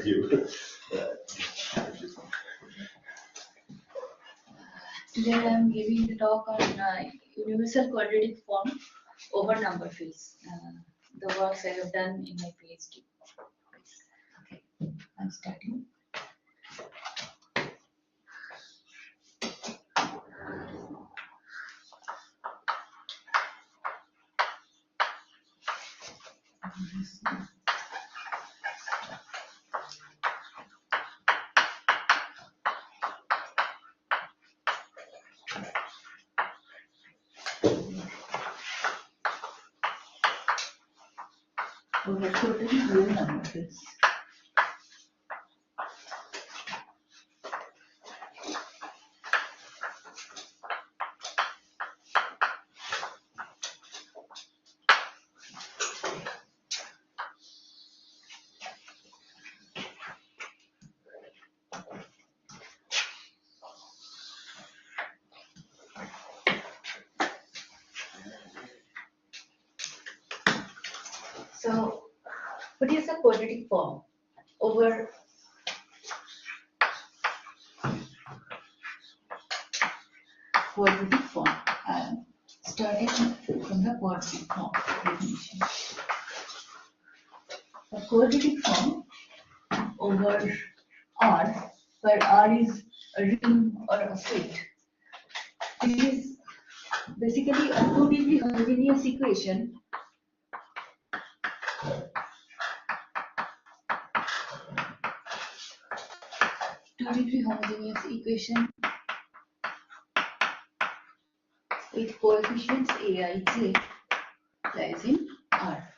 you. Today I am giving the talk on universal quadratic form over number fields. The works I have done in my PhD. Okay, I'm starting. Over totally real number fields. So, what is the quadratic form over quadratic form? Starting from the quadratic form definition. The quadratic form over R, where R is a ring or a set. This is basically a 2-degree homogeneous equation. Two-degree homogeneous equation with coefficients aij lies in R.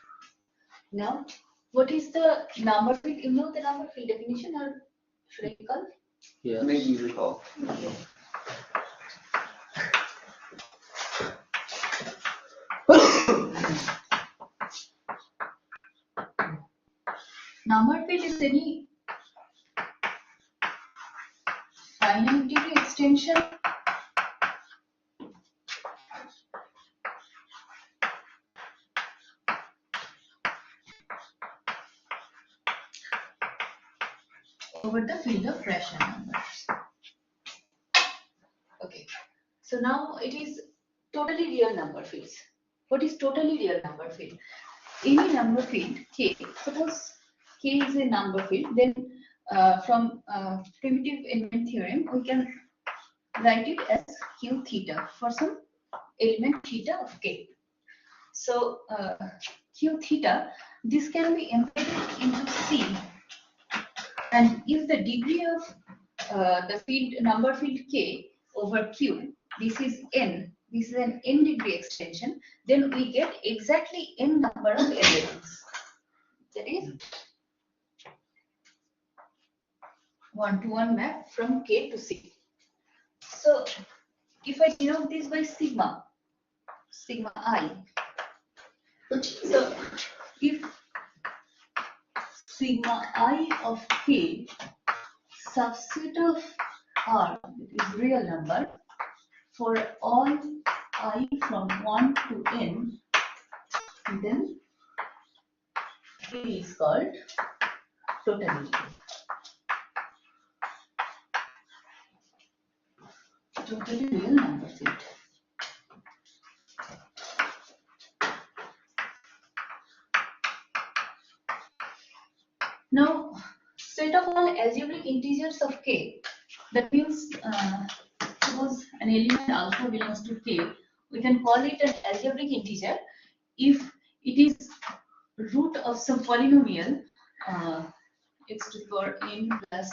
Now, what is the number field? You know the number field definition, or should I recall? Yeah. Maybe recall. Number field is any finite degree extension over the field of rational numbers. Okay, so now it is totally real number fields. What is totally real number field? Any number field K, suppose K is a number field, then from primitive element theorem, we can write it as Q theta for some element theta of K. So Q theta, this can be embedded into C, and if the degree of the field number field K over Q, this is n, this is an n degree extension, then we get exactly n number of elements. That is 1-to-1 map from K to C. So if I denote this by sigma I, so if sigma I of K subset of R is real number for all I from 1 to n, then K is called totally real. Totally real number field. Now, set of all algebraic integers of K, that means suppose an element alpha belongs to K, we can call it an algebraic integer if it is root of some polynomial x to the power n plus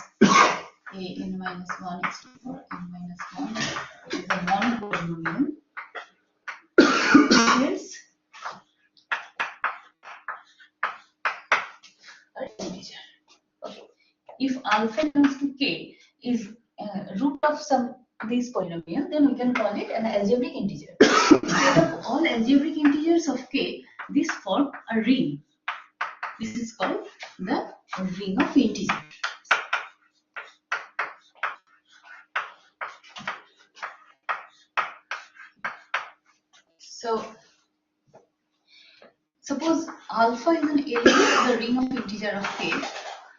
a n minus 1 x to the power n minus 1, which is a non-polynomial. Here's an integer. Okay. If alpha belongs to K is root of some this polynomial, then we can call it an algebraic integer. Instead of all algebraic integers of K, this form a ring. This is called the ring of integers. So, suppose alpha is an element of the ring of integer of K.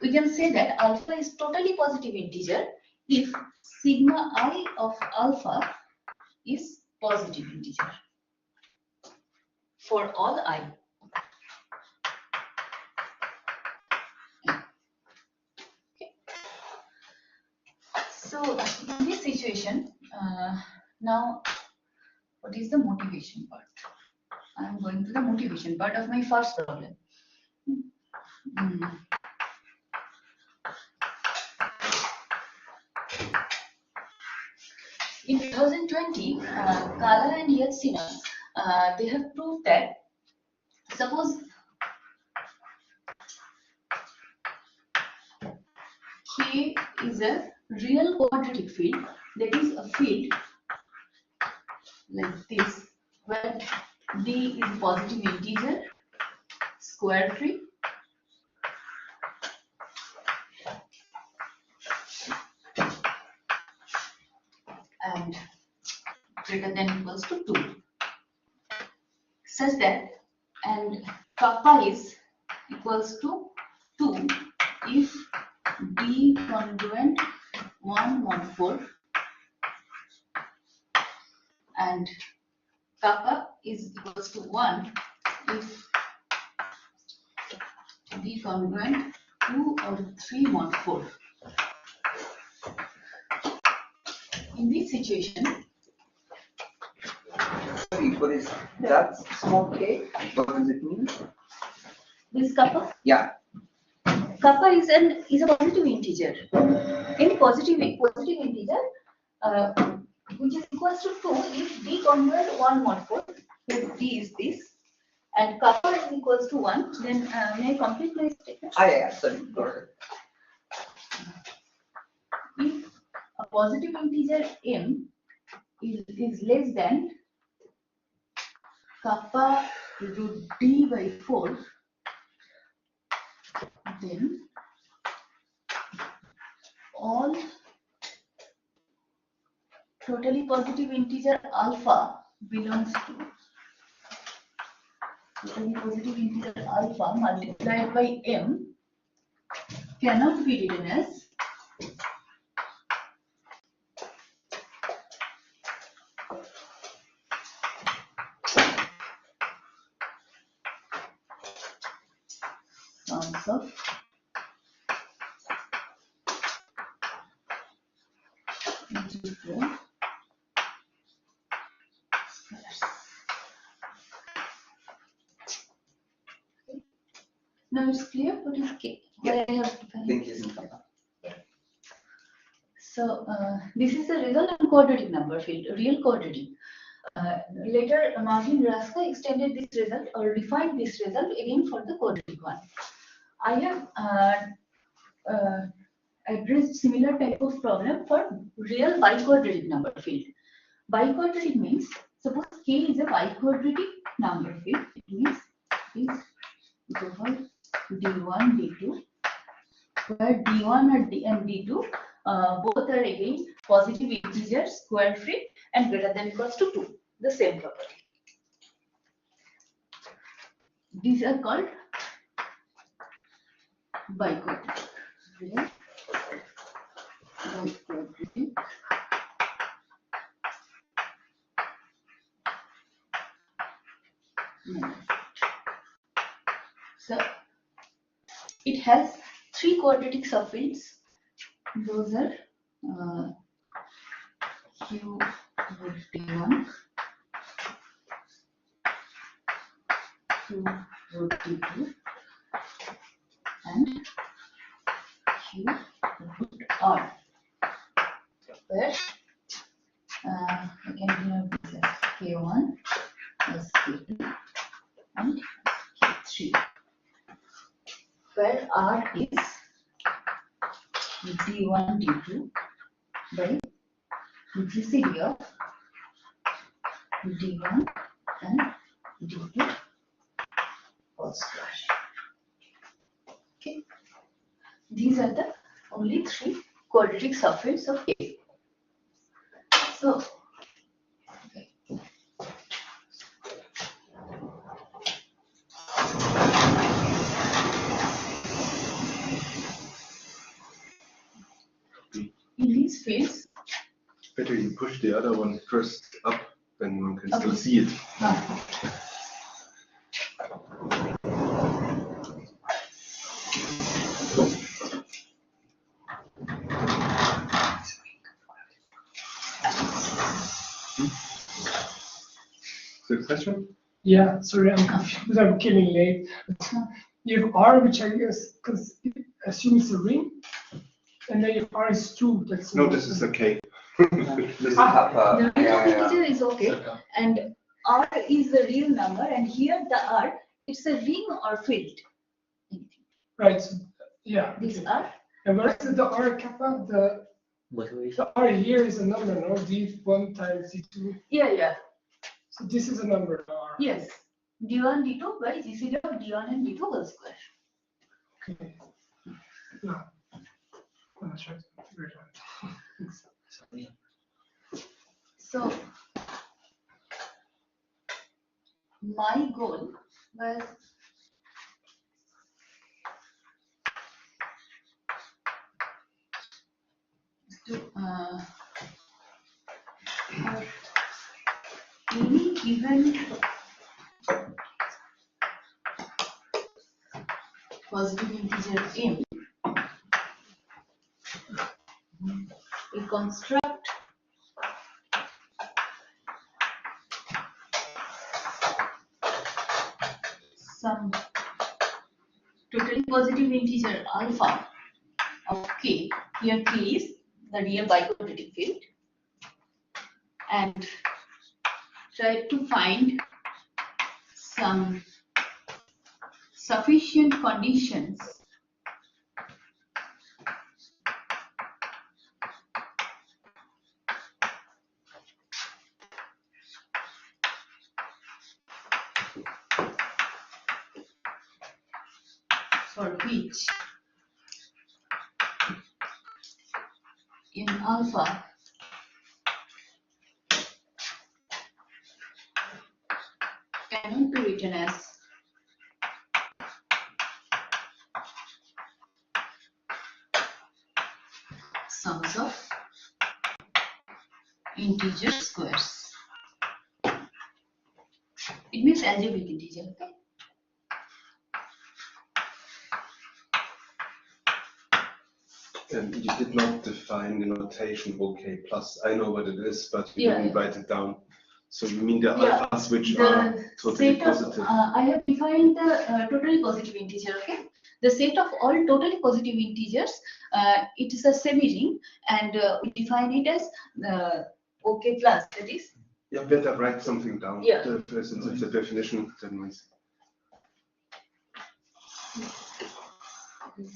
we can say that alpha is totally positive integer if sigma I of alpha is positive integer for all I. Okay. So in this situation, now what is the motivation part? I am going to the motivation part of my first problem. In 2020, Kala and Yatsina, they have proved that suppose K is a real quadratic field, that is a field like this, where D is positive integer, square free, and greater than or equals to 2, such that, and kappa is equals to 2 if D congruent 1 mod 4 and kappa is equals to 1 if D congruent 2 or 3 mod 4. In this situation, what is that small k? What does it mean? this kappa? Yeah. Kappa is a positive integer. Any positive integer, which is equals to 2 if D congruent 1 mod 4, where D is this, and kappa is equals to 1, then may I complete my statement? Yeah, sorry, go ahead. If a positive integer m is less than kappa root D by 4, then all totally positive integer alpha belongs to totally positive integer alpha multiplied by m cannot be written as sums of integral squares. Now it's clear what is K. Yeah. I have defined. Think is in kappa. So this is a real and quadratic number field, real quadratic. Later, Martin Raska extended this result or defined this result again for the quadratic one. I have addressed similar type of problem for real biquadratic number field. Biquadratic means suppose K is a biquadratic number field. It means is over D1, D2, where D1 and D2 both are again positive integers, square free, and greater than or equals to 2. The same property. These are called biquadratic. Real biquadratic number. So it has 3 quadratic subfields. Those are Q root D1, Q root D2, and Q root R, where we can denote this as K1 as K2 and K3, where R is D1 D2 by GCD of D1 and D2 whole square. Okay, these are the only 3 quadratic subfields of K. So, okay. in these fields. Better you push the other one first up, then one can still see it. The question? Yeah, sorry, I'm confused. I'm getting late. You have R, which I guess assume it's a ring, and then if R is 2, that's No, this is a K. This is kappa. The Yeah, yeah. integer is okay, and R is the real number, and here the R, it's a ring or field. right. So, yeah. These okay. are, And where is the R kappa? The R here is a number, no? D1 times D2. yeah. So this is a number, R. Yes, d1, d2 by GCD of d1 and d2 whole square. Okay. No. I'm not sure to figure it out. So my goal was to for any given positive integer m, we construct some totally positive integer alpha of k. Here k is the real biquadratic field, and try to find some sufficient conditions for which in alpha cannot be written as sums of integer squares. It means algebraic integer, okay? And you did not define the notation OK plus. I know what it is, but you Yeah. didn't write it down. So you mean the Yeah. alphas which are The totally set of, positive? I have defined the totally positive integer, okay? The set of all totally positive integers, it is a semi-ring, and we define it as OK plus, that is. Yeah, better write something down. Yeah. Since it's a definition, then we.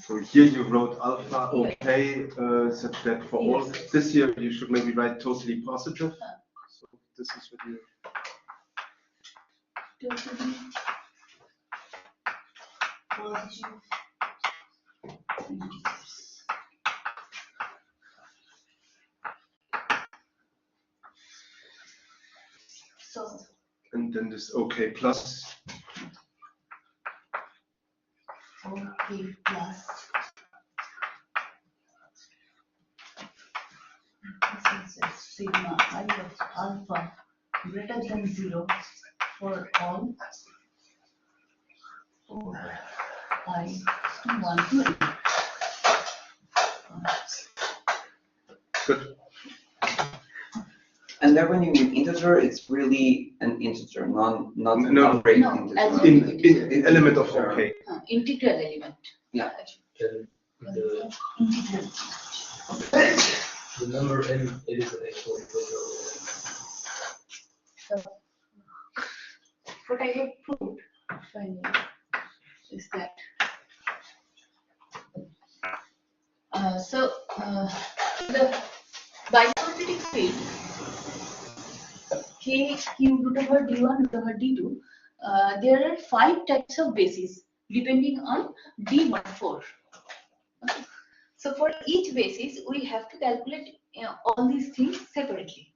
So here you wrote alpha OK, such that for all. Yes. This here you should maybe write totally positive. So this is what you. Totally positive integers. So And then this OK plus. OK plus. This is a sigma I of alpha greater than 0 for all over I to 1 to n. Good. And then when you mean integer, it's really an integer, not No. a great No, integer. as In element of OK. Integral element. Yeah. Integral. The number n, it is an actual integer. So, what I have proved finally is that the biquadratic field k cube root over d1 root over d2, there are 5 types of bases depending on d14. Okay. So for each basis we have to calculate all these things separately.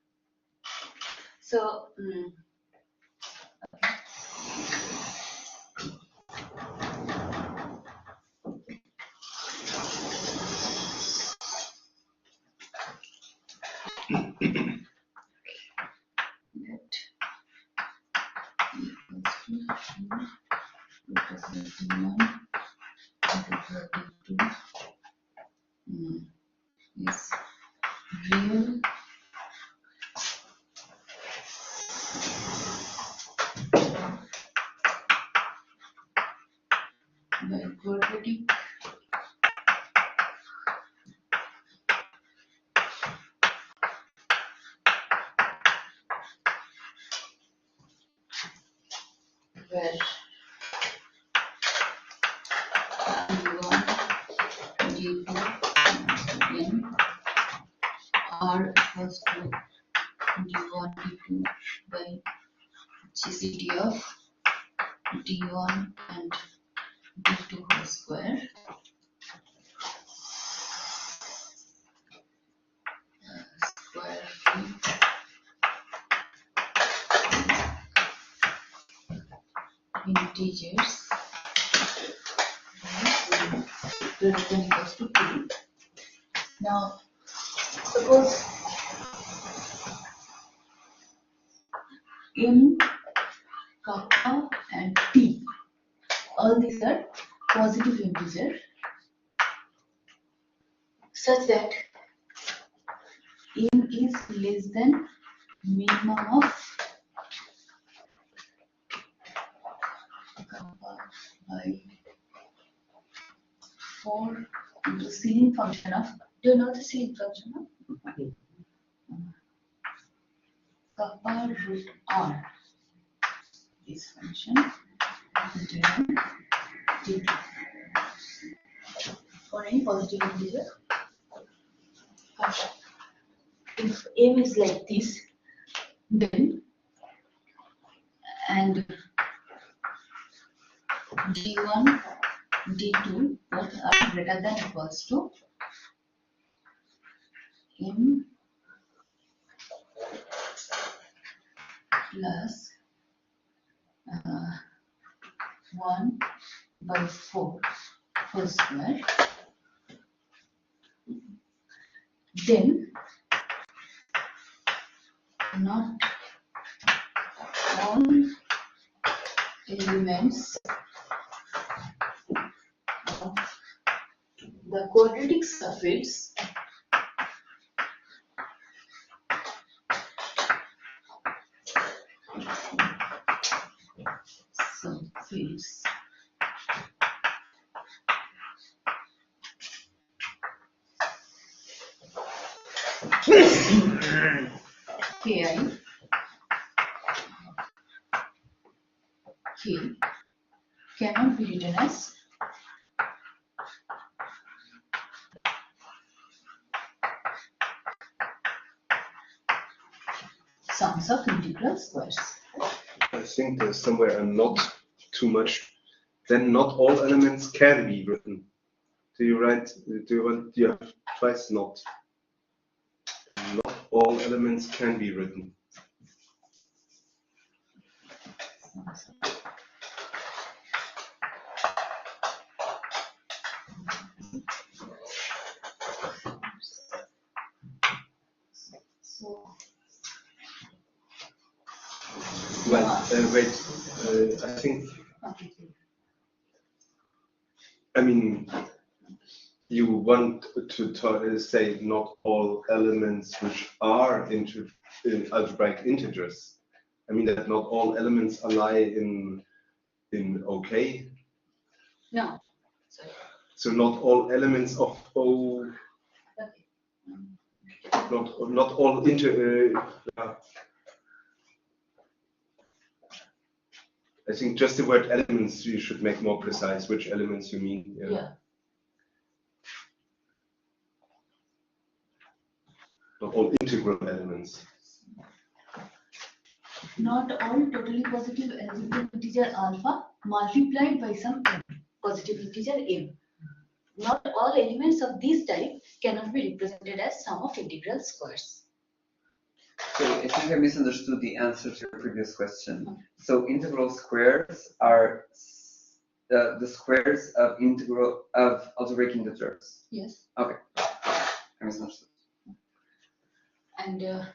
So Is real biquadratic where d1, d2, n are equals to d1, d2 by GCD of d1 and d2 whole square square root integers greater than equals to 2. Now, suppose m, kappa and t, all these are positive integer such that m is less than minimum of kappa by 4 into ceiling function of, do you know the ceiling function of? Kappa root r, this function, d2 for any positive integer. If m is like this, then and d1, d2 both are greater than equals to m plus 1 by 4 whole square, then not all elements of the quadratic subfields Ki K cannot be written as sums of integral squares. I think there's somewhere a not too much. Then not all elements can be written. Do you write? Do you have twice not? Not all elements can be written. Well, wait. I think. I mean, you want to say not all elements which are in algebraic integers. I mean that not all elements lie in OK. No. Sorry. So not all elements of O. Okay. Not all I think just the word elements you should make more precise which elements you mean. Yeah. Not all integral elements. Not all totally positive algebraic integer alpha multiplied by some m, positive integer m. Not all elements of this type cannot be represented as sum of integral squares. So I think I misunderstood the answer to your previous question. So integral squares are the squares of algebraic integers. Yes. Okay. I misunderstood. And and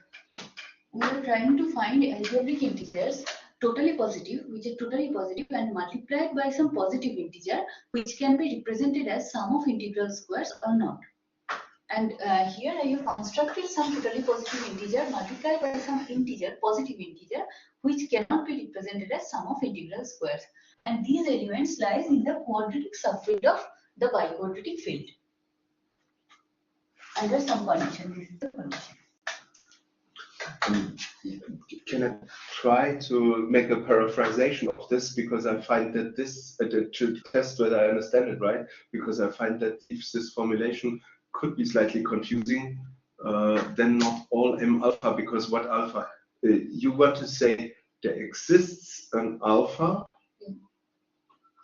we are trying to find algebraic integers totally positive, which is totally positive, and multiplied by some positive integer, which can be represented as sum of integral squares or not. And here I have constructed some totally positive integer multiplied by some integer, positive integer, which cannot be represented as sum of integral squares. And these elements lies in the quadratic subfield of the biquadratic field. Under some condition, this is the condition. Can I try to make a paraphrasation of this, because I find that this, to test whether I understand it right, because I find that if this formulation could be slightly confusing, then not all m.alpha, because what alpha, you want to say there exists an alpha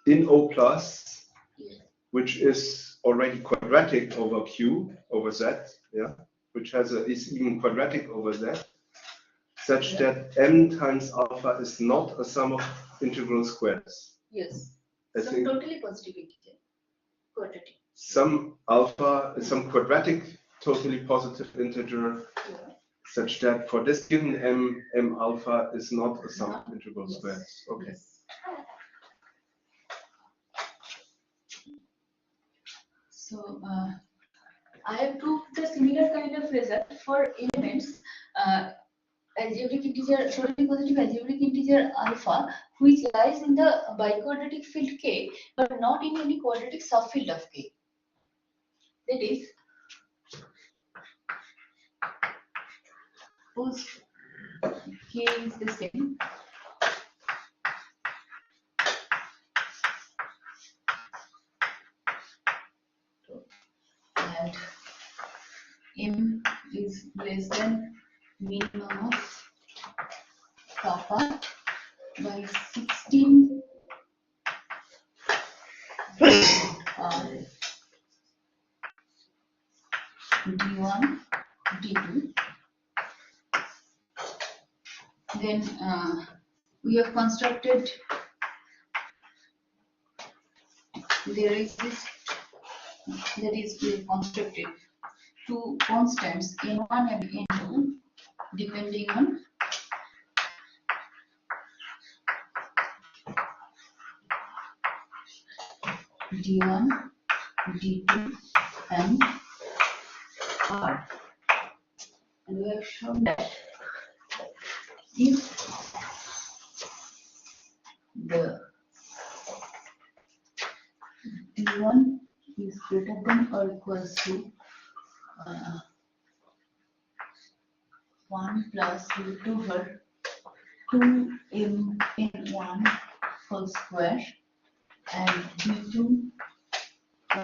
in O plus, which is already quadratic over Q over Z, yeah, which is even quadratic over Z, such that m times alpha is not a sum of integral squares. Yes. I Some think totally positive integer, quadratic. some alpha, some quadratic, totally positive integer, such that for this given m alpha is not a sum of integral squares. Okay. Yes. So I have proved the similar kind of result for elements algebraic integer, totally positive algebraic integer alpha, which lies in the biquadratic field K, but not in any quadratic subfield of K. That is, suppose K is the same. And M is less than minimum of kappa by 16 d1 d2. Then we have constructed, there exists, that is, we have constructed two constants n1 and n2 depending on d1, d2 and r. And we have shown that if the d1 is greater than or equals to 1 plus root over 2m(n1) whole square, and d2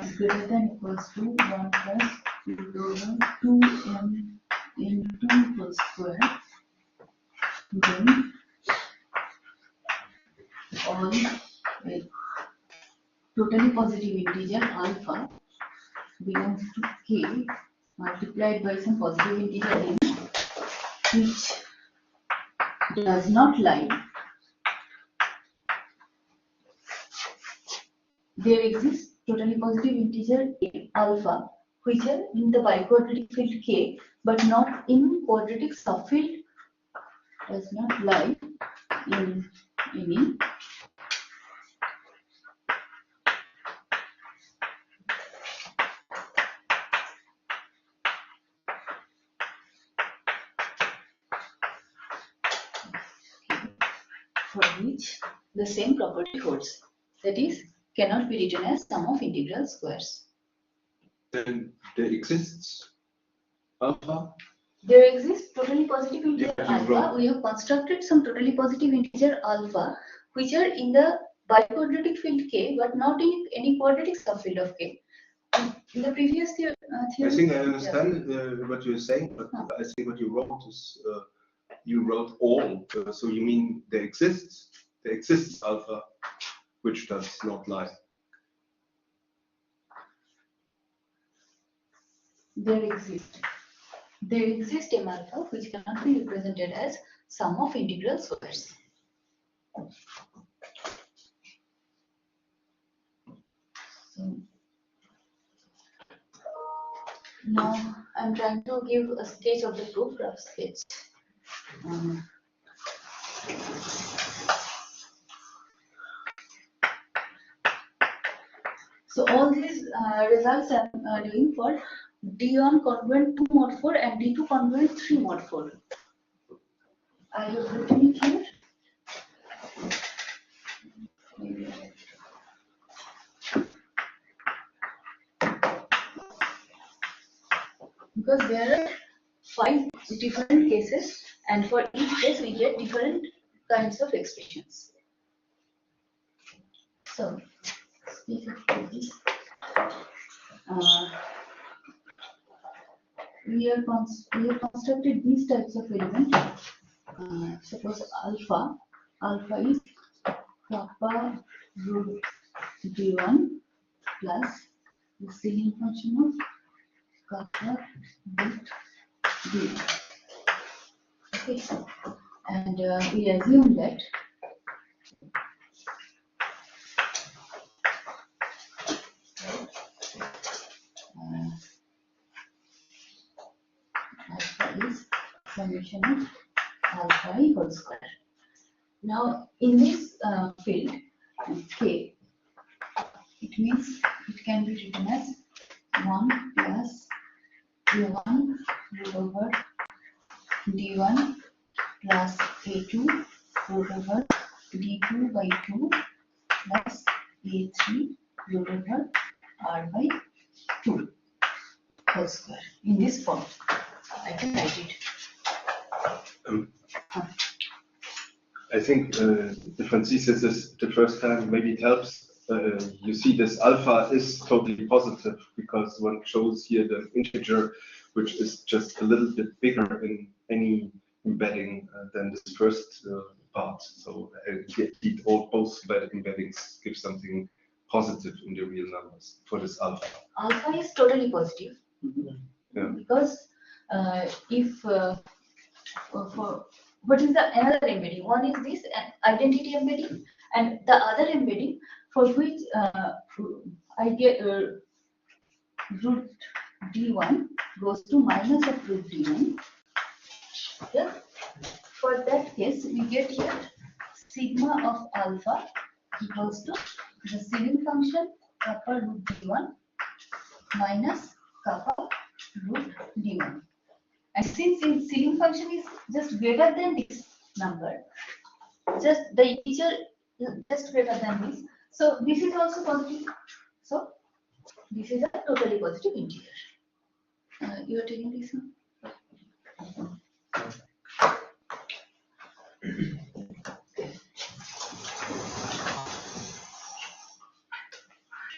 is greater than equals to 1 plus root over 2m(n2) whole square, then all totally positive integer alpha belongs to K multiplied by some positive integer n, which does not lie. There exists totally positive integer alpha, which are in the biquadratic field K, but not in quadratic subfield, does not lie in any for which the same property holds, that is, cannot be written as sum of integral squares. Then there exists alpha. There exists totally positive integer Yeah, alpha. wrote. We have constructed some totally positive integer alpha, which are in the biquadratic field K, but not in any quadratic subfield of K. In the previous theory, I think I understand what you're saying, but I think what you wrote is you wrote all. So you mean there exists alpha, which does not lie. There exists m alpha, which cannot be represented as sum of integral squares. So Now I'm trying to give a sketch of the proof, rough sketch. So all these results I'm doing for D1 congruent 2 mod 4 and D2 congruent 3 mod 4. I have written it here. Because there are 5 different cases, and for each case we get different kinds of expressions. So, we have constructed these types of elements. Suppose alpha is kappa root d1 plus the ceiling function of kappa root d1. Okay, and we assume that alpha is summation of alpha I whole square. Now, in this field, K, it means it can be written as 1 plus A1 root over D1 plus A2 root over D2 by 2 plus A3 root over R by 2 whole square. In this form, I can write it. I think if one sees this the first time, maybe it helps. You see this alpha is totally positive because one shows here the integer, which is just a little bit bigger in any embedding than this first part. So both embeddings give something positive in the real numbers for this alpha. Alpha is totally positive. Yeah. Because if for what is the another embedding? One is this identity embedding, and the other embedding for which I get root d1 goes to minus of root d1. Yeah. For that case, we get here sigma of alpha equals to the ceiling function kappa root d1 minus kappa root d1. And since the ceiling function is just greater than this number, just the integer is just greater than this, so this is also positive. So this is a totally positive integer. You are taking this one?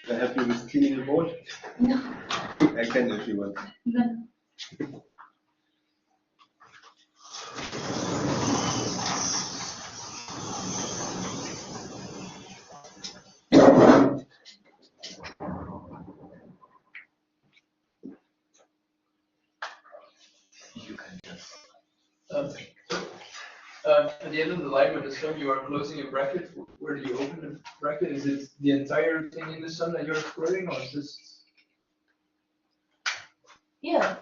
Can I help you with cleaning the board? No. I can if you want. No. At the end of the line with the sum, you are closing a bracket. Where do you open the bracket? Is it the entire thing in the sum that you're squaring, or is this? Yeah.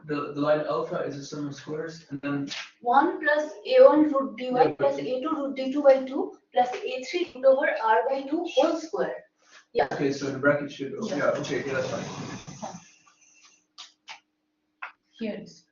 The line alpha is a sum of squares, and then 1 plus a1 root d1 Yeah, plus a2 root d2 by 2 plus a3 root over r by 2 whole square. Yeah. okay, so the bracket should. Oh, Yeah. yeah. Okay. Yeah, that's fine. Here is.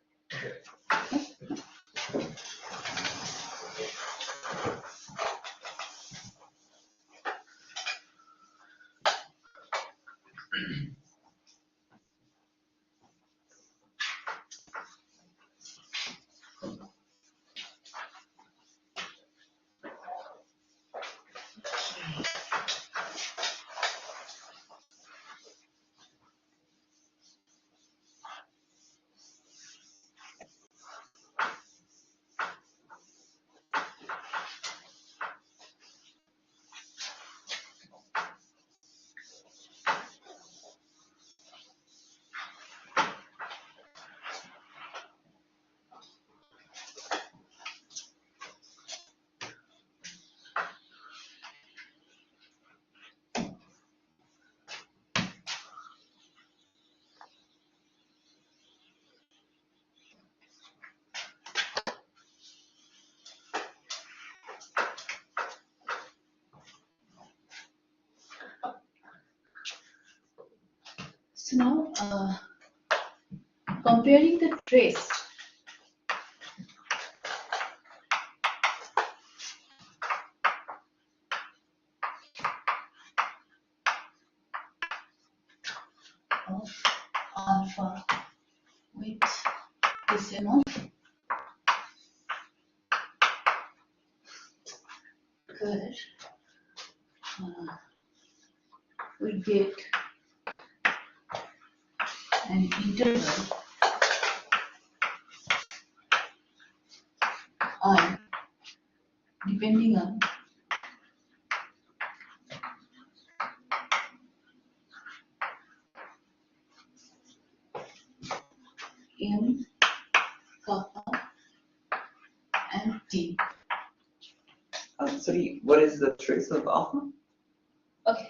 So now comparing the trace of alpha with the sum of where we get an interval I depending on m, kappa, and t. Sorry, what is the trace of alpha? Okay.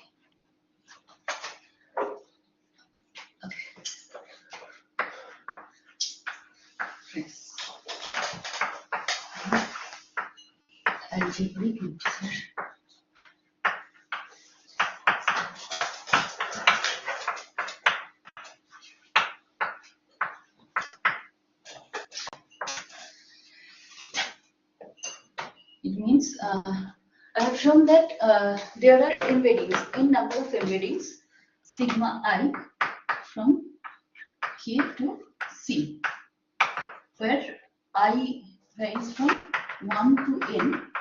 Thanks. Algebraic integer. It means I have shown that there are embeddings, n number of embeddings, sigma I from K to C, where I varies from 1 to n,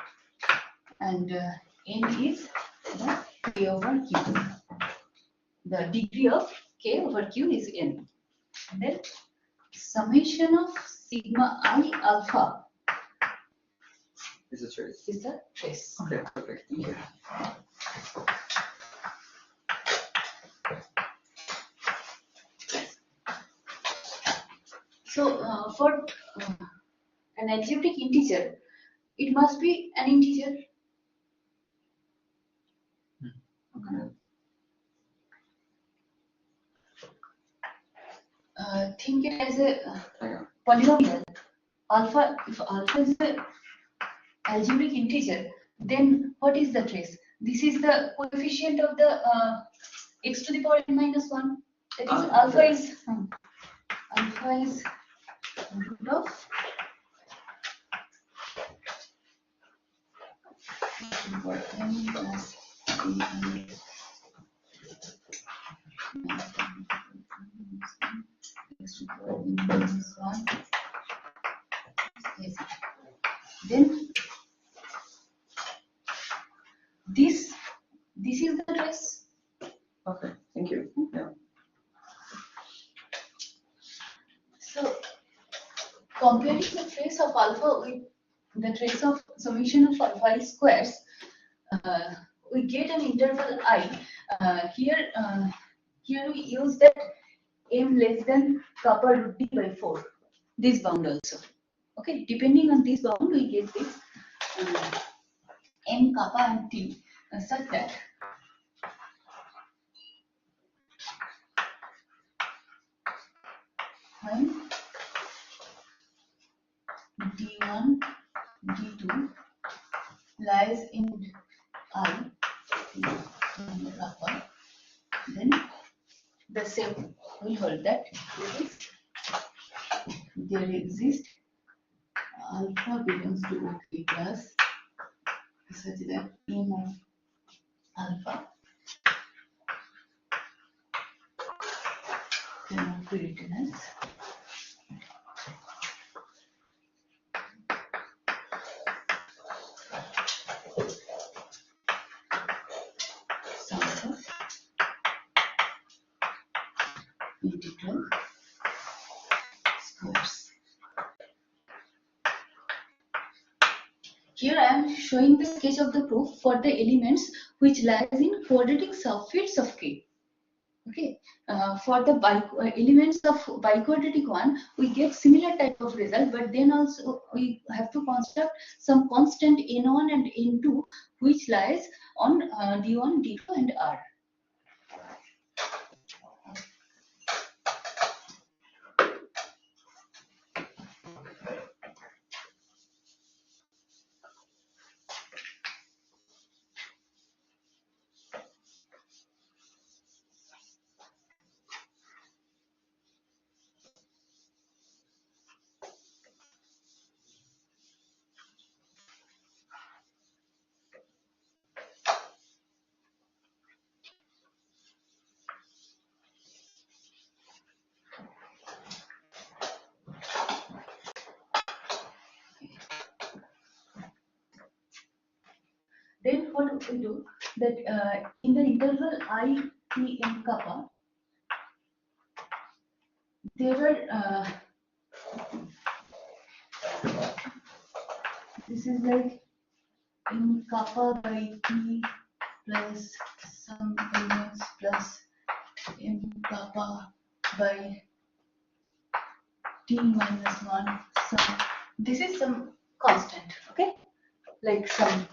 and n is the K over Q. The degree of K over Q is n. And then summation of sigma I alpha Is a trace. is the trace. Okay, perfect. Thank you. So for an algebraic integer, it must be an integer. Okay. Think it as a Hang on. polynomial. Alpha, if alpha is the algebraic integer, then what is the trace? This is the coefficient of the x to the power n minus 1. That is alpha okay. is root of n plus n x to the power n minus 1. Then this is the trace. Okay, thank you. Yeah. So comparing the trace of alpha with the trace of summation of alpha squares, we get an interval I. Here we use that m less than kappa root d by 4. This bound also. Okay, depending on this bound, we get this m, kappa, and t such that when d1, d2 lies in I, kappa, then the same will hold that there exists alpha belongs to OK plus such that m of alpha cannot be written as sum of integral squares. Here I am showing the sketch of the proof for the elements which lies in quadratic subfields of K. Okay, for the elements of biquadratic one, we get similar type of result, but then also we have to construct some constant n1 and n2 which lies on d1, d2, and r. what we do that in the interval I, T, and kappa, there are this is like in kappa by T plus some elements plus m kappa by T minus 1 some. This is some constant, okay? Like some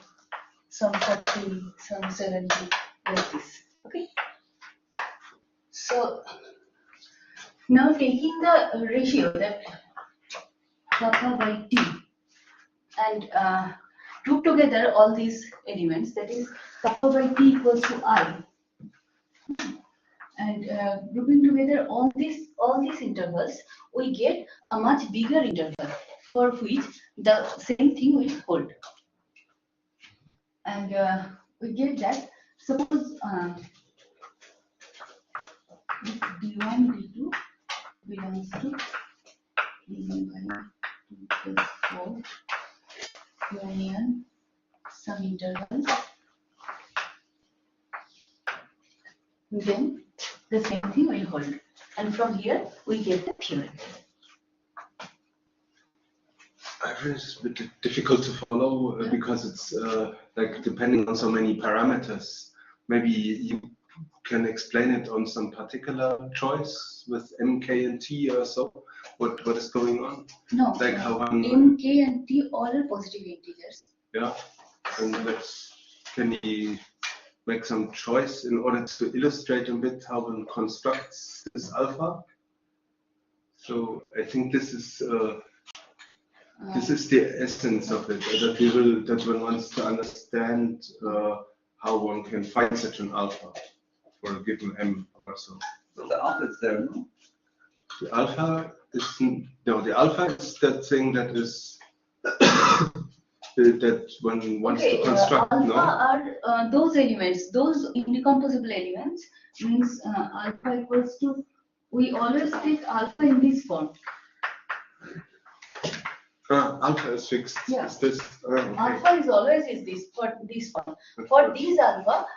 40, some 70, like this, okay? So now taking the ratio that kappa by T and group together all these elements, that is kappa by T equals to I, and grouping together all these intervals, we get a much bigger interval for which the same thing will hold. And we get that, suppose if D1, D2 belongs to D1 by 2 plus 4 union some intervals, then the same thing will hold. And from here we get the theorem. I find it's a bit difficult to follow because it's like depending on so many parameters. Maybe you can explain it on some particular choice with M, K, and T or so. What is going on? No, like how M, K, and T all are positive integers. Yeah, and can you make some choice in order to illustrate a bit how one constructs this alpha? So I think this is the essence of it, that one wants to understand how one can find such an alpha for a given M or so. So the alpha is there, no? The alpha is the alpha is that thing that is that one wants to construct. Alpha are those elements, those indecomposable elements, means alpha equals to, we always take alpha in this form. Alpha is fixed. Yeah. Is this? Okay. Alpha is always this for this form. For these alpha,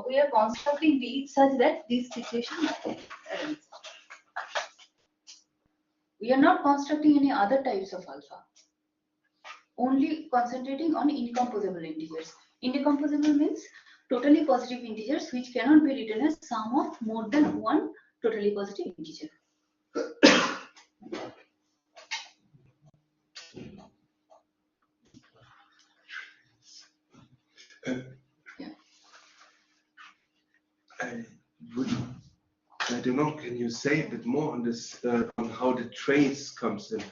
we are constructing these such that this situation arises. We are not constructing any other types of alpha. Only concentrating on indecomposable integers. Indecomposable means totally positive integers which cannot be written as sum of more than one totally positive integer. Yeah. I don't know. Can you say a bit more on this, on how the trace comes in,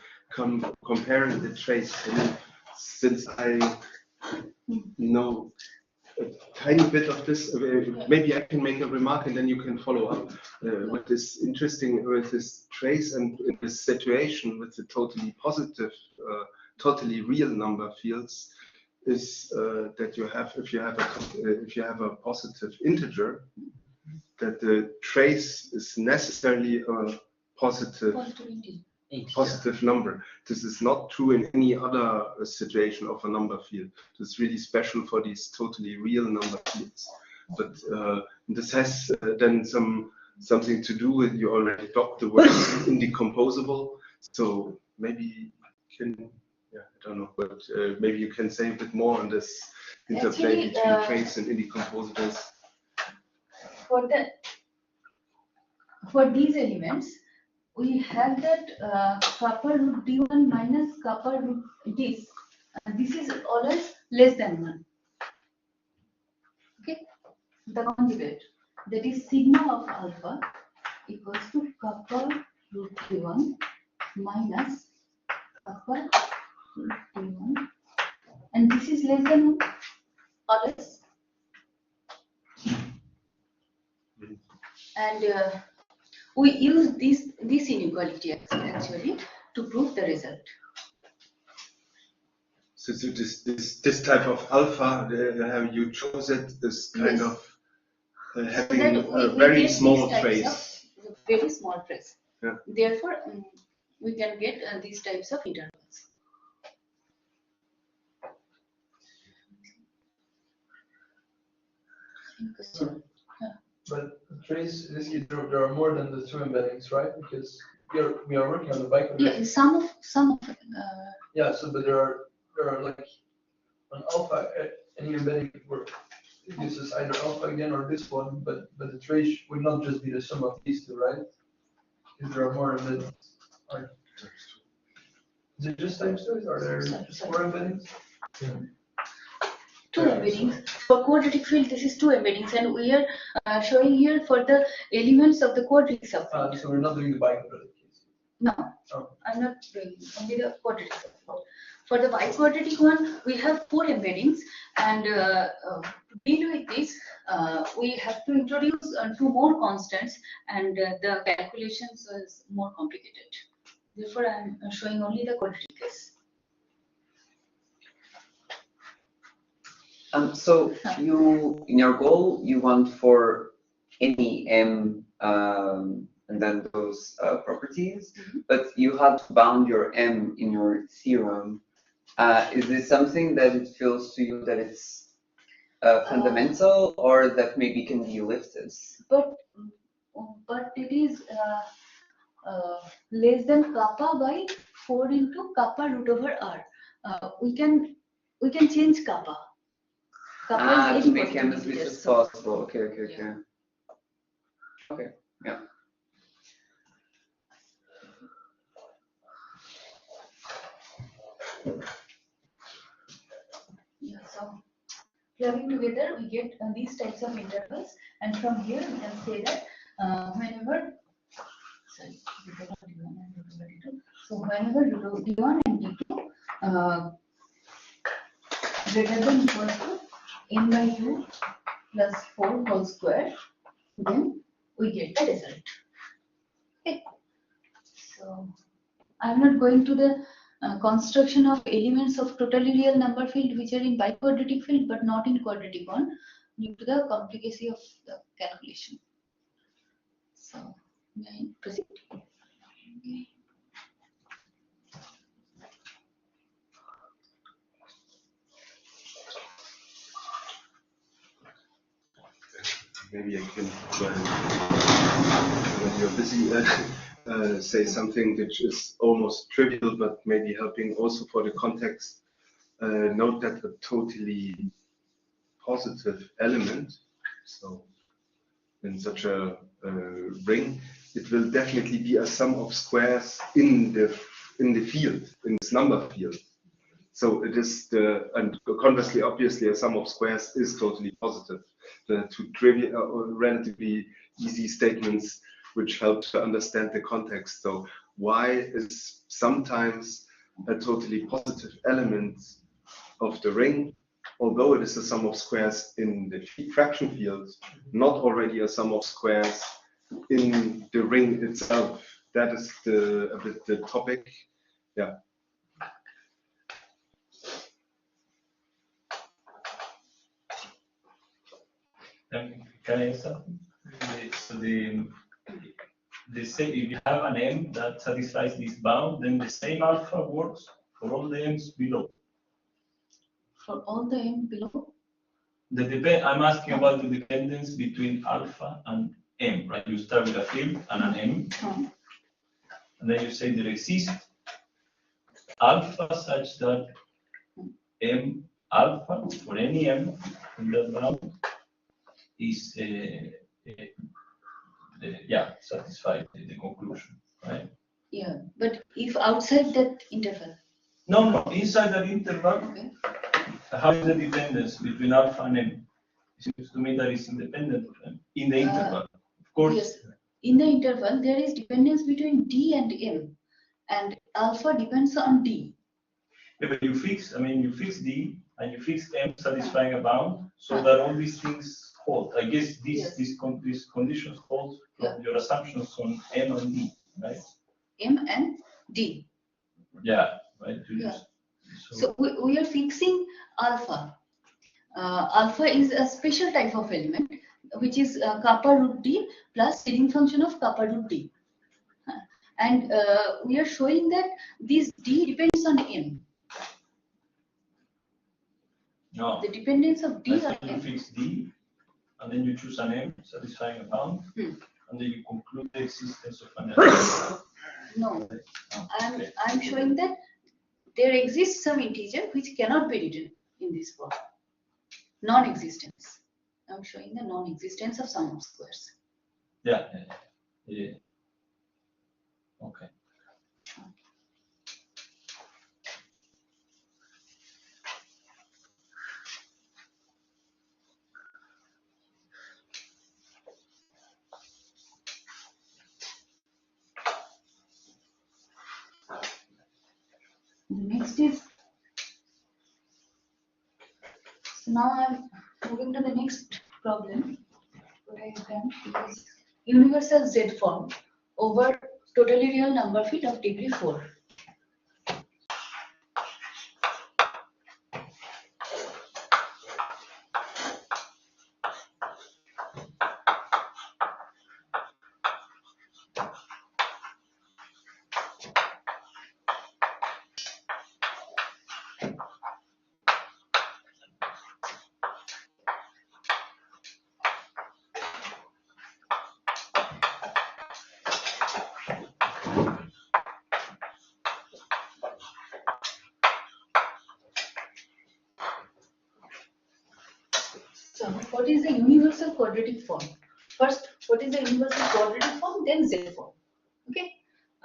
comparing the trace? I mean, since I know a tiny bit of this, maybe I can make a remark and then you can follow up. What is interesting with this trace and in this situation with the totally positive, totally real number fields is that you have, if you have a positive integer, that the trace is necessarily a positive number. This is not true in any other situation of a number field. This is really special for these totally real number fields. But this has then something to do with, you already talked the word indecomposable. So maybe you can, I don't know, but maybe you can say a bit more on this interplay between trace and indecomposables. For these elements, we have that kappa root d1 minus kappa root this. This is always less than 1. Okay, the conjugate, that is sigma of alpha equals to kappa root d1 minus kappa root d1, and this is less than 1 always. And we use this inequality actually to prove the result. So this type of alpha, you chose it as kind of having a very small trace. Very small trace. Yeah. Therefore, we can get these types of intervals. in question. But trace, there are more than the two embeddings, right? Because we are working on the biquadratic. Yeah, some of Yeah, so but there are like on alpha, any embedding where it gives us either alpha again or this one, but the trace would not just be the sum of these two, right? Because there are more embeddings. Right. Is it just times two? Are there four embeddings? two embeddings. For quadratic field, this is two embeddings, and we are showing here for the elements of the quadratic subfield. So we're not doing the biquadratic case. No, Oh. I'm not doing only the quadratic subfield. For the biquadratic one, we have four embeddings, and to deal with this, we have to introduce two more constants, and the calculations is more complicated. Therefore, I'm showing only the quadratic case. So you, in your goal, you want for any m and then those properties, but you had to bound your m in your theorem. Is this something that it feels to you that it's fundamental, or that maybe can be lifted? But it is less than kappa by 4 into kappa root over r. We can change kappa. Kappa is To any make m as positive big integer, as so- possible. Okay. Okay, yeah. Yeah, so clubbing together, we get these types of intervals, and from here we can say that whenever, sorry, d1 and d2, so whenever d1 and d2 greater than equal to n by 2 plus 4 whole square, then we get the result. Okay. So I'm not going to the construction of elements of totally real number field which are in biquadratic field but not in quadratic one due to the complexity of the calculation. So may I proceed? Okay. Maybe I can, when you're busy, say something which is almost trivial, but maybe helping also for the context. Note that a totally positive element, so in such a ring, it will definitely be a sum of squares in the field, in this number field. So it is and conversely, obviously, a sum of squares is totally positive. The two trivial or relatively easy statements which help to understand the context. So y is sometimes a totally positive element of the ring, although it is a sum of squares in the fraction field, not already a sum of squares in the ring itself. That is a bit the topic. Yeah. Can I add something? So the same, if you have an m that satisfies this bound, then the same alpha works for all the m's below. For all the m below? I'm asking about the dependence between alpha and m, right? You start with a field and an m, and then you say there exists alpha such that m alpha for any m in that bound is satisfied the conclusion, right? Yeah, but if outside that interval? No, inside that interval, Okay. how is the dependence between alpha and m? It seems to me that it's independent of m in the interval. Of course. Yes, in the interval there is dependence between d and m, and alpha depends on d. Yeah, but you fix d and you fix m satisfying a bound, so that all these things hold. I guess these conditions hold from your assumptions on m and d, right? M and d. Yeah, right. So we are fixing alpha. Alpha is a special type of element, which is kappa root d plus leading function of kappa root d. And we are showing that this d depends on m. No. The dependence of d on you m. fix d, and then you choose an m satisfying a bound, Hmm. and then you conclude the existence of an element. No, I'm showing that there exists some integer which cannot be written in this form. Non-existence. I'm showing the non-existence of sum of squares. Yeah. Okay. The next is, so now I'm moving to the next problem. What I have done is universal Z form over totally real number field of degree 4. So what is the universal quadratic form? First, what is the universal quadratic form? Then Z form. Okay.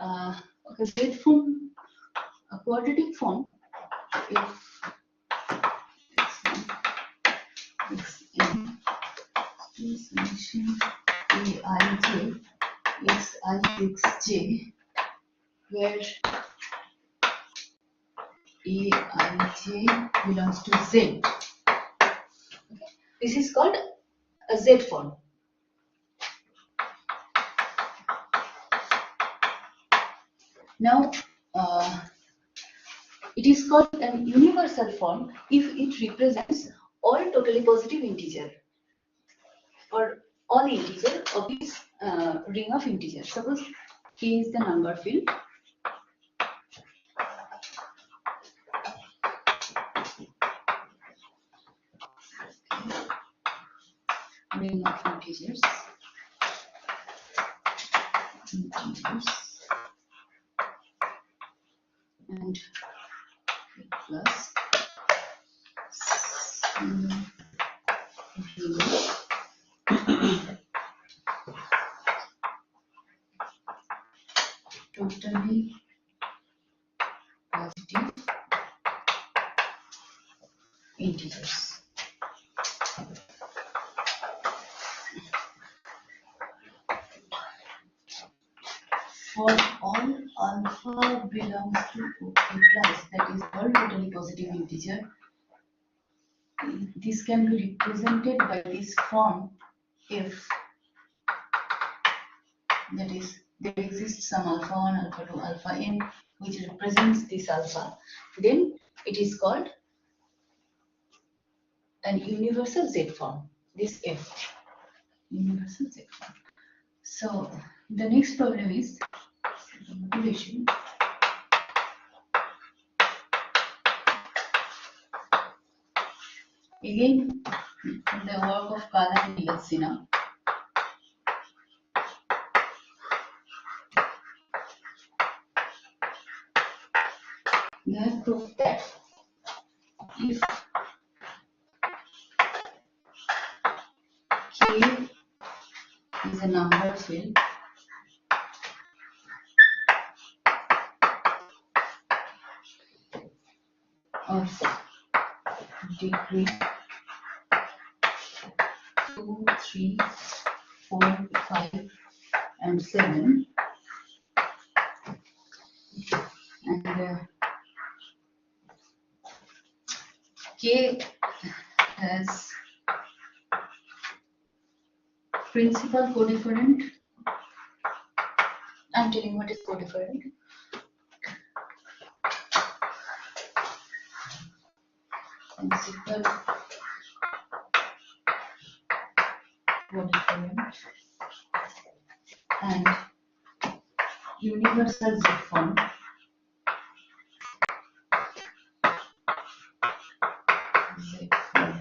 Okay. Z form, a quadratic form. If xn is summation aij xi6j, where aij belongs to Z. Okay. This is called a Z form. Now, it is called an universal form if it represents all totally positive integer or all integer of this ring of integers. Suppose K is the number field. Ring of integers. And plus totally positive integers. For all alpha belongs to OK plus, that is all totally positive integer, this can be represented by this form if, that is, there exists some alpha 1, alpha 2, alpha n which represents this alpha, then it is called an universal Z form, this F, universal Z form. So the next problem is motivation. Again, the work of Kala and Yatsina. They have proved that if K is a number field of degree 2, 3, 4, 5, and 7, and K has principal codifferent. I'm telling what is codifferent. Principal codifferent and universal Z form. Z form.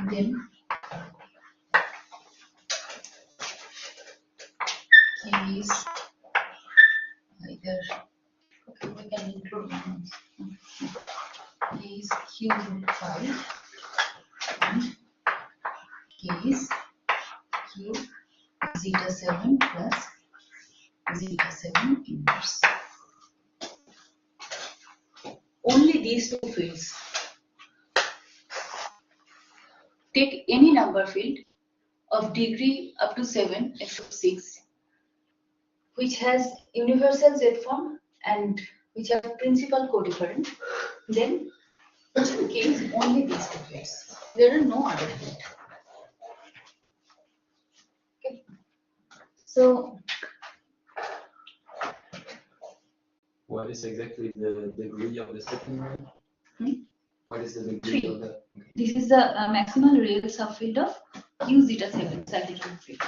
Then K is either, okay, we can include K is Q root 5 and K is Q zeta 7 plus zeta 7 inverse. Only these two fields. Take any number field of degree up to 7 except 6 which has universal Z form and which have principal codifferent, then K is only these two fields. There are no other field. Okay. So what is exactly the degree of the second one? What is the degree 3. of the? Okay. This is the maximal real subfield of Q zeta 7 cyclic field.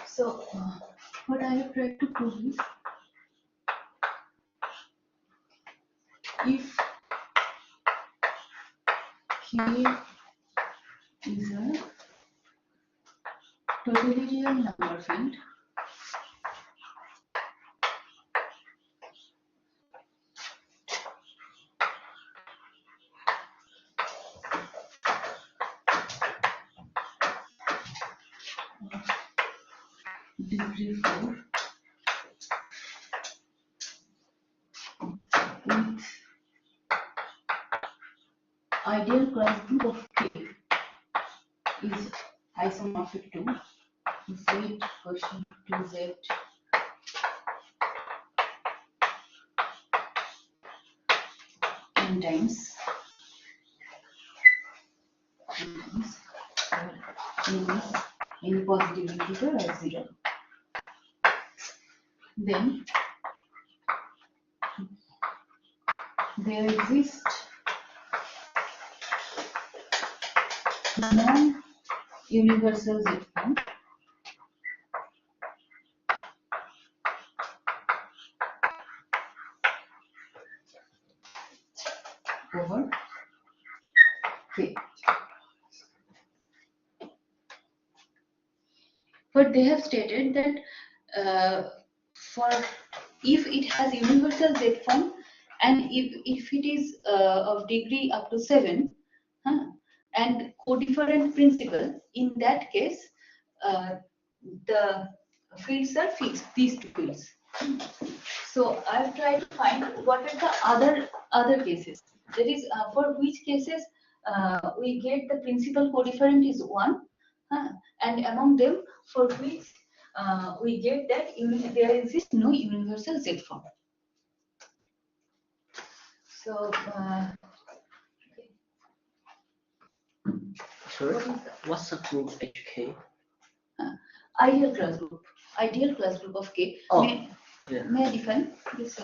So what I have tried to prove is if K is a totally real number field, degree 4 with ideal class group of K is isomorphic to Z quotient to Z n times any positive integer or 0. Then there exist non-universal Z form over K. But they have stated that for if it has universal Z form and if it is of degree up to 7 and codifferent principal, in that case the fields are fixed, these two fields. So I've tried to find what are the other cases. That is for which cases we get the principal codifferent is 1 and among them for which we get that there exists no universal Z form. So Sorry, what's the group HK? Ideal class group of K. Oh, May I define this?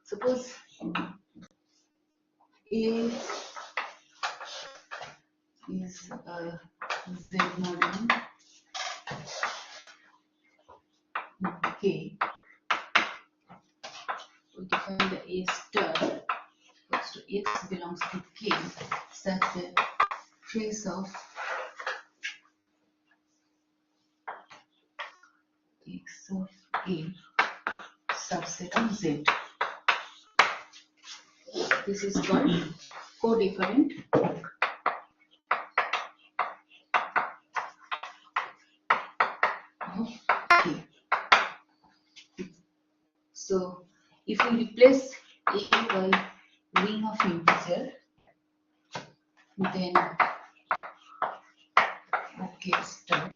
Suppose A is a Z model K. We define the A star equals to X belongs to K such that trace of X of A subset of Z. This is called codifferent of K. So if we replace A by ring of integer, then OK star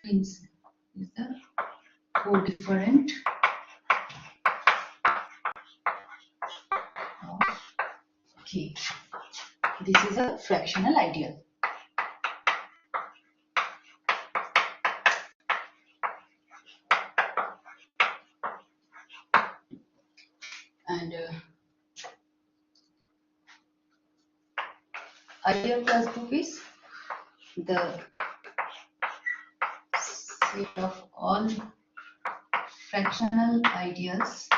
is the codifferent of K. This is a fractional ideal. And ideal class group is the set of all fractional ideals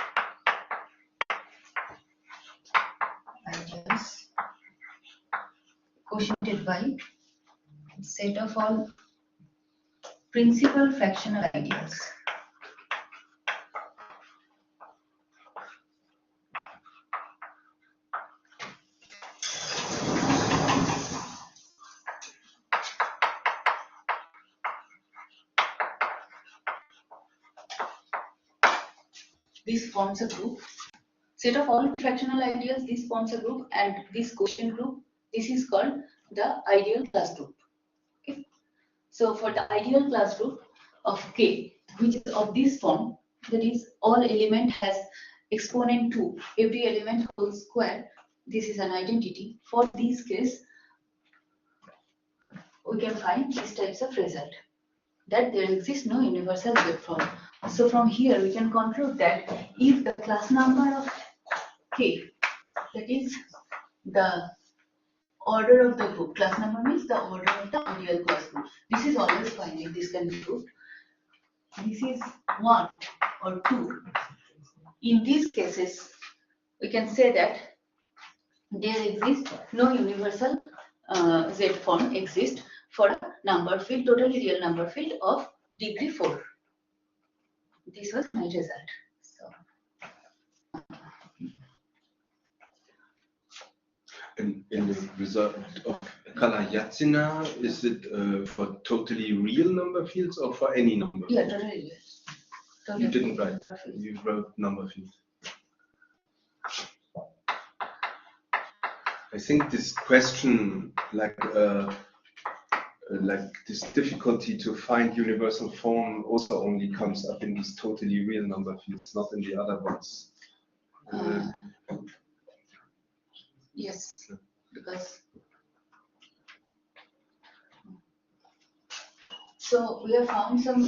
quotiented by set of all principal fractional ideals. This forms a group. Set of all fractional ideals, this forms a group, and this quotient group, this is called the ideal class group. Okay. So for the ideal class group of K, which is of this form, that is all element has exponent 2, every element whole square, this is an identity. For this case, we can find these types of result, that there exists no universal Z form. So from here we can conclude that if the class number of K, that is the order of the group, class number means the order of the ideal class group. This is always finite, this can be proved. This is 1 or 2. In these cases, we can say that there exists no universal Z form exists for a number field, totally real number field of degree 4. This was my result. So. In the result of Kala-Yatsina, is it for totally real number fields or for any number? Yeah, totally real. Totally You didn't real write. You wrote number field. I think this question, like this difficulty to find universal form, also only comes up in these totally real number fields, not in the other ones. Yes, because so we have found some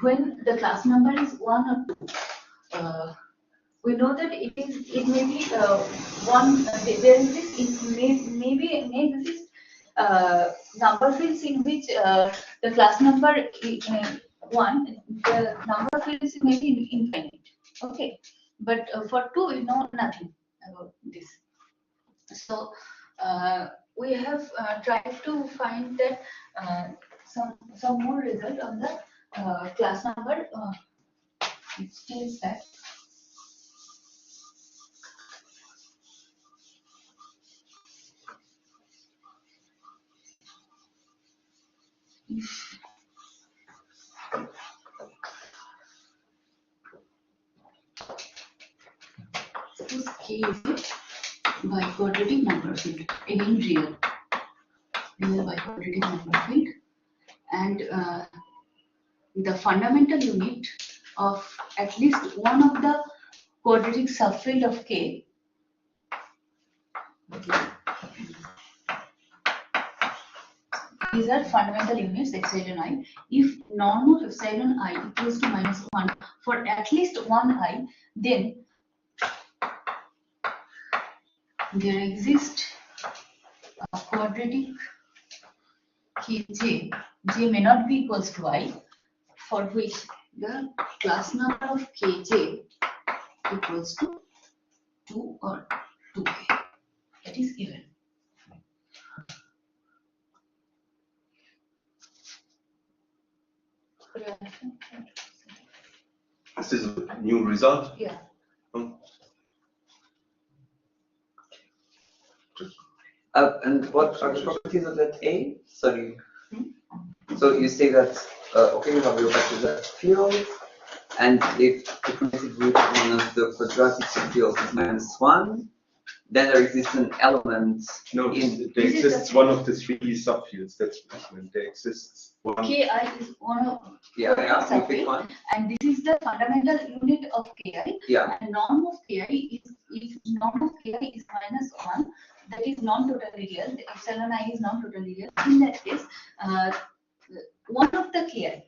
when the class number is 1 or 2, we know that it may be one. There exists may exist number fields in which the class number 1, the number fields may be infinite. Okay, but for 2 we know nothing about this. So we have tried to find that some more result on the class number. It states that suppose K is a biquadratic number field, again real biquadratic number field, and the fundamental unit of at least one of the quadratic subfield of K these are fundamental units epsilon I. If norm of epsilon I equals to -1 for at least one I, then there exists a quadratic Kj. J may not be equals to I, for which the class number of Kj equals to 2 or 2k. That is given. This is a new result. Yeah. Oh. And what are the properties of that A? Sorry. So you say that, okay, you have your quadratic field, and if the primitive root of one of the quadratic subfields is -1, then there exists an element. No, there exists one of the 3 subfields. That's when there exists one. Ki is one of Yeah, you pick one. and this is the fundamental unit of Ki. Yeah. And norm of Ki is norm of Ki is -1. That is non-totally real. The epsilon I is non-totally real. In that case, one of the Ki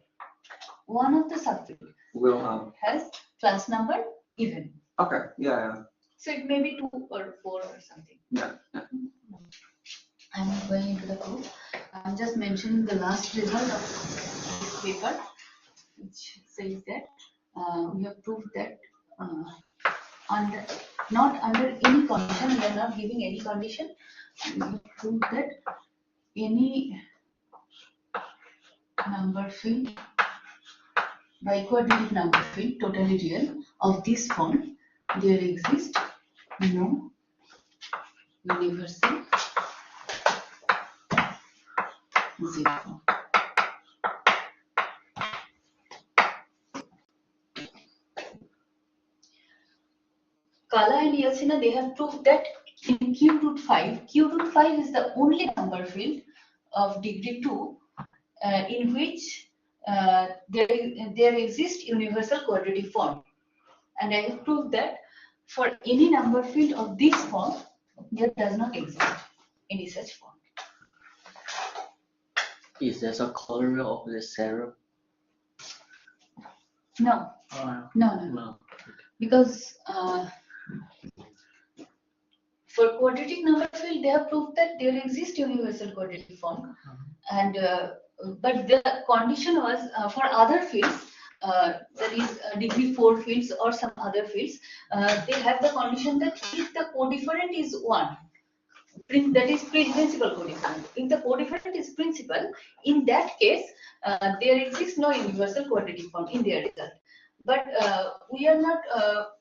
one of the subfield Will have. has class number even. Okay. Yeah. So it may be 2 or 4 or something. Yeah. I'm not going into the proof. I'm just mentioning the last result of this paper, which says that we have proved that not under any condition, we are not giving any condition. We have proved that any number field, biquadratic number field, totally real, of this form, there exists no universal Z form. Kala and Yasina, they have proved that in Q root 5 is the only number field of degree 2 in which there exists universal quadratic form. And I have proved that for any number field of this form, there does not exist any such form. Is there a color of the serum? No. No. Because for quadratic number field, they have proved that there exists universal quadratic form, and but the condition was for other fields, that is degree 4 fields or some other fields, they have the condition that if the codifferent is 1, that is principal codifferent. If the codifferent is principal, in that case, there exists no universal quadratic form in their result. But we are not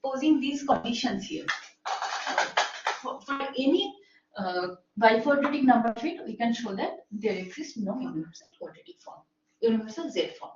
posing these conditions here. For any biquadratic number field, we can show that there exists no universal quadratic form, universal Z form.